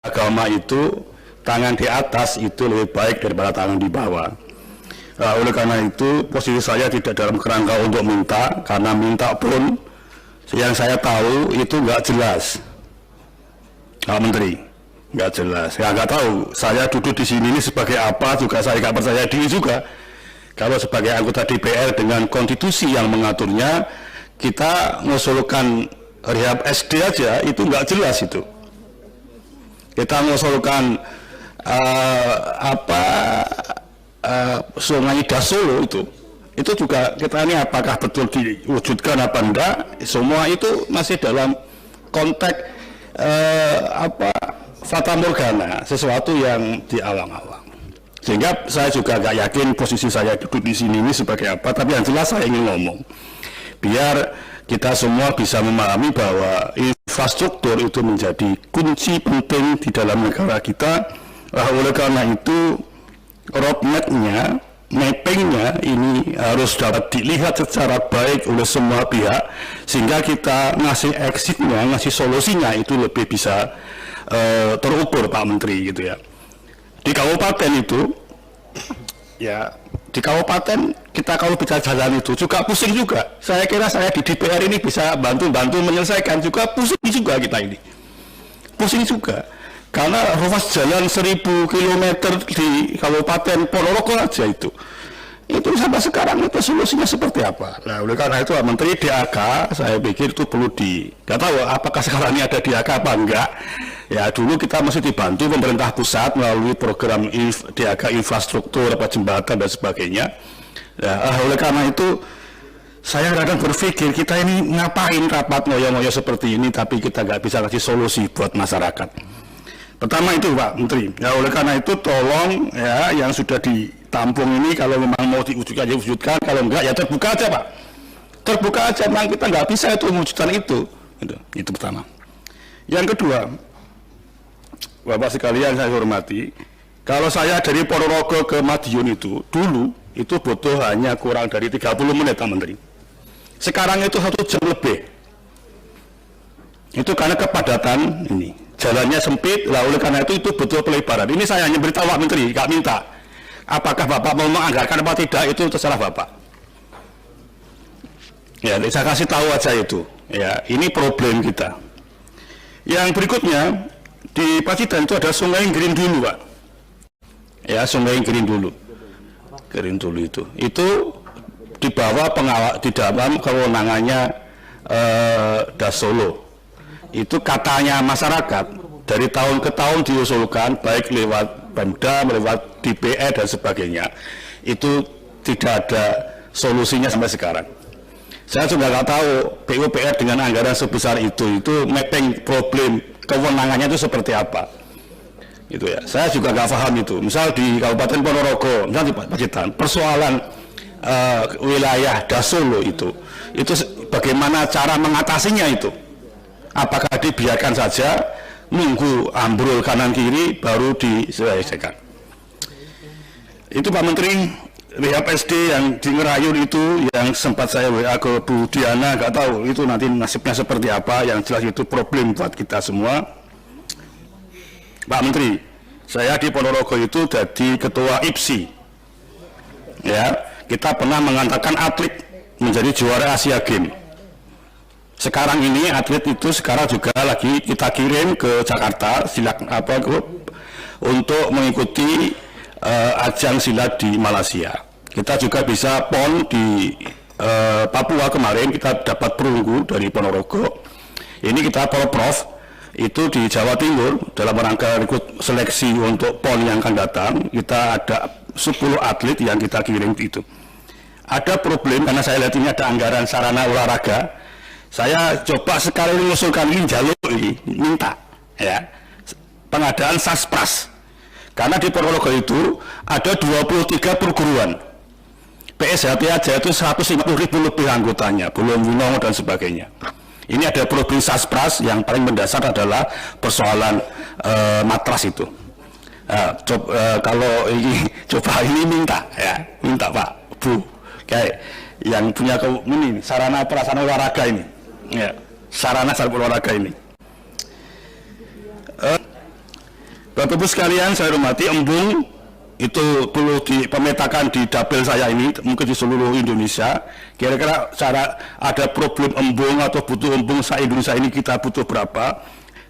agama itu tangan di atas itu lebih baik daripada tangan di bawah. Oleh karena itu posisi saya tidak dalam kerangka untuk minta, karena minta pun yang saya tahu itu nggak jelas, Pak Menteri, nggak jelas. Ya nggak tahu. Saya duduk di sini ini sebagai apa juga saya nggak percaya diri juga. Kalau sebagai anggota DPR dengan konstitusi yang mengaturnya, kita mengusulkan rehab SD aja itu nggak jelas itu. Kita mengusulkan Sungai Dasolo itu juga kita ini apakah betul diwujudkan apa enggak, semua itu masih dalam konteks fata morgana, sesuatu yang di awang-awang. Sehingga saya juga gak yakin posisi saya duduk di sini ini sebagai apa, tapi yang jelas saya ingin ngomong biar kita semua bisa memahami bahwa infrastruktur itu menjadi kunci penting di dalam negara kita. Oleh karena itu roadmap-nya, mapping-nya ini harus dapat dilihat secara baik oleh semua pihak, sehingga kita ngasih exit-nya, ngasih solusinya itu lebih bisa terukur, Pak Menteri, gitu ya. Di kabupaten itu, ya di kabupaten kita kalau bicara jalan itu juga pusing juga. Saya kira saya di DPR ini bisa bantu-bantu menyelesaikan, juga pusing juga kita ini. Pusing juga. Karena ruas jalan 1000 km di Kabupaten Ponorogo aja itu sampai sekarang itu solusinya seperti apa. Nah, oleh karena itu Pak Menteri, DAK saya pikir itu perlu nggak tahu apakah sekarang ini ada DAK apa enggak. Ya dulu kita masih dibantu pemerintah pusat melalui program DAK infrastruktur, jembatan dan sebagainya. Nah, oleh karena itu saya kadang berpikir kita ini ngapain rapat ngoyo-ngoyo seperti ini tapi kita nggak bisa kasih solusi buat masyarakat. Pertama itu Pak Menteri, ya oleh karena itu tolong ya yang sudah ditampung ini kalau memang mau diwujudkan ya wujudkan, kalau enggak ya terbuka aja Pak, terbuka aja, memang kita nggak bisa itu mewujudkan itu pertama. Yang kedua, Bapak sekalian saya hormati, kalau saya dari Ponorogo ke Madiun itu dulu itu butuh hanya kurang dari 30 menit Pak Menteri, sekarang itu 1 jam lebih, itu karena kepadatan ini. Jalannya sempit, oleh karena itu betul pelebaran. Ini saya hanya beritahu Pak Menteri, nggak minta. Apakah Bapak mau menganggarkan apa tidak, itu terserah Bapak. Ya, saya kasih tahu aja itu. Ya, ini problem kita. Yang berikutnya, di Pacitan itu ada Sungai Green dulu, Pak. Ya, Sungai Green dulu. Green dulu itu. Itu di bawah di dalam kewenangannya Dasolo. Itu katanya masyarakat dari tahun ke tahun diusulkan baik lewat Pemda, lewat DPR dan sebagainya, itu tidak ada solusinya sampai sekarang. Saya juga nggak tahu PUPR dengan anggaran sebesar itu mapping problem kewenangannya itu seperti apa. Itu ya, saya juga nggak paham itu. Misal di Kabupaten Ponorogo, misal di Pacitan, persoalan wilayah Dasolo itu bagaimana cara mengatasinya itu? Apakah dibiarkan saja, nunggu ambrol kanan kiri baru diselesaikan? Itu Pak Menteri, rehab SD yang di Ngerayun itu yang sempat saya WA ke Bu Diana, nggak tahu itu nanti nasibnya seperti apa. Yang jelas itu problem buat kita semua. Pak Menteri, saya di Ponorogo itu jadi ketua IPSI. Ya, kita pernah mengantarkan atlet menjadi juara Asia Games. Sekarang ini atlet itu sekarang juga lagi kita kirim ke Jakarta untuk mengikuti ajang silat di Malaysia. Kita juga bisa PON di Papua kemarin kita dapat perunggu dari Ponorogo. Ini kita prof itu di Jawa Timur dalam rangka ikut seleksi untuk PON yang akan datang. Kita ada 10 atlet yang kita kirim itu. Ada problem karena saya lihat ini ada anggaran sarana olahraga. Saya coba sekali mengusulkan ini jalur ini minta ya pengadaan saspras, karena di Ponorogo itu ada 23 perguruan PSHP aja itu 150.000 lebih anggotanya, belum Winongo dan sebagainya. Ini ada problem saspras, yang paling mendasar adalah persoalan matras itu. Kalau ini coba ini minta Pak Bu kayak yang punya ini sarana prasarana olahraga ini. Ya, sarana olahraga ini. Bapak Ibu sekalian saya hormati, embung itu perlu dipemetakan di dapil saya ini, mungkin di seluruh Indonesia. Kira-kira cara ada problem embung atau butuh embung se-Indonesia ini kita butuh berapa,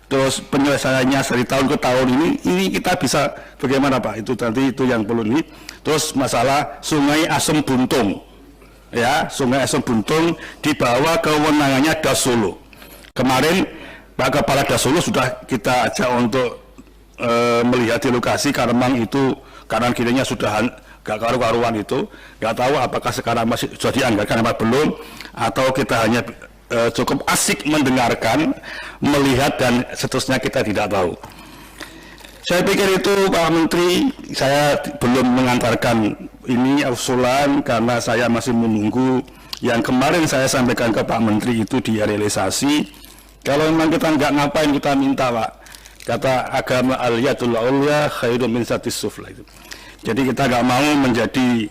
terus penyelesaiannya dari tahun ke tahun ini kita bisa bagaimana Pak? Itu nanti itu yang perlu ini. Terus masalah Sungai Asem Buntung, ya, Sungai Asem Buntung dibawa kewenangannya Das Solo. Kemarin Pak Kepala Das Solo sudah kita ajak untuk melihat di lokasi karena memang itu kanan kirinya sudah gak karu-karuan itu, gak tahu apakah sekarang masih sudah dianggarkan apa belum, atau kita hanya cukup asik mendengarkan, melihat dan seterusnya kita tidak tahu. Saya pikir itu Pak Menteri, saya belum mengantarkan ini usulan karena saya masih menunggu yang kemarin saya sampaikan ke Pak Menteri itu direalisasi. Kalau memang kita nggak ngapain kita minta Pak, kata agama al-yadul ulya khairum min satis sufla itu. Jadi kita nggak mau menjadi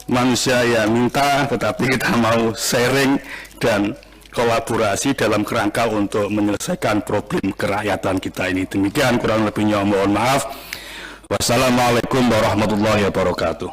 manusia yang minta, tetapi kita mau sharing dan kolaborasi dalam kerangka untuk menyelesaikan problem kerakyatan kita ini. Demikian kurang lebihnya, mohon maaf. Wassalamualaikum warahmatullahi wabarakatuh.